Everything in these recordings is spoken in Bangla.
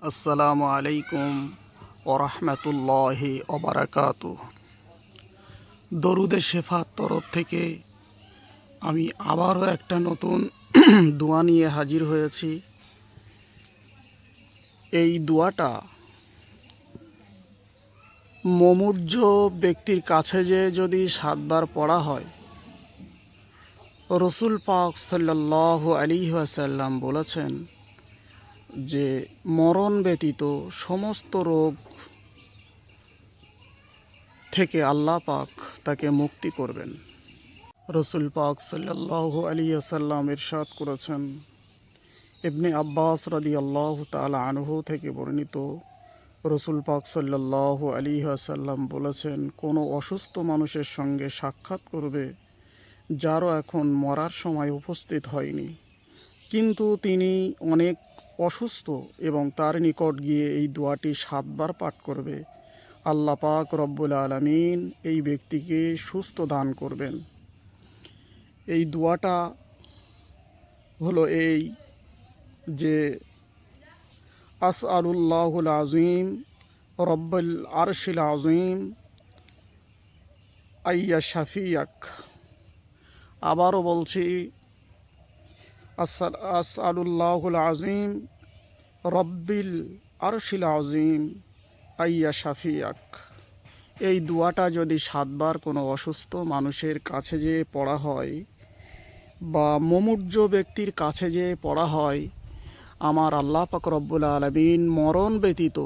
আসসালামু আলাইকুম ওরহমতুল্লাহি ওবারাকাতু। দরুদে শেফার তরফ থেকে আমি আবারও একটা নতুন দোয়া নিয়ে হাজির হয়েছি। এই দোয়াটা মুমূর্ষ ব্যক্তির কাছে যে যদি 7 বার পড়া হয়, রসুল পাক সাল্লাল্লাহু আলাইহি ওয়াসাল্লাম বলেছেন যে মরণ ব্যতীত সমস্ত রোগ থেকে আল্লাহ পাক তাকে মুক্তি করবেন। রসুল পাক সাল্লাল্লাহু আলাইহি ওয়াসাল্লাম ইরশাদ করেছেন, ইবনে আব্বাস রাদিয়াল্লাহু তাআলা আনহু থেকে বর্ণিত, রসুল পাক সাল্লাল্লাহু আলাইহি ওয়াসাল্লাম বলেছেন, কোনো অসুস্থ মানুষের সঙ্গে সাক্ষাৎ করবে যারও এখন মরার সময় উপস্থিত হয়নি, কিন্তু তিনি অনেক অসুস্থ, এবং তার নিকট গিয়ে এই দোয়াটি 7 বার পাঠ করবে, আল্লাহ পাক রব্বুল আলামিন এই ব্যক্তিকে সুস্থ দান করবেন। এই দোয়াটা হলো এই যে আসআলুল্লাহুল আযীম রব্বুল আরশিল আযীম আইয়া শাফিয়াক। আবারও বলছি, আসআলুল্লাহুল আযীম রব্বিল আরশিল আযীম আইয়া শাফিয়াক। এই দোয়াটা যদি 7 বার কোনো অসুস্থ মানুষের কাছে যে পড়া হয় বা মুমূর্ষ ব্যক্তির কাছে যে পড়া হয়, আমার আল্লাহ পাক রব্বুল আলামিন মরণ ব্যতীত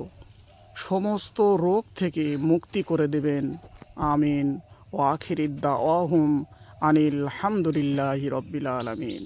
সমস্ত রোগ থেকে মুক্তি করে দেবেন। আমিন। ওয়া আখিরিদ দাওয়াহুম আনিল হামদুলিল্লাহি রব্বিল আলামিন।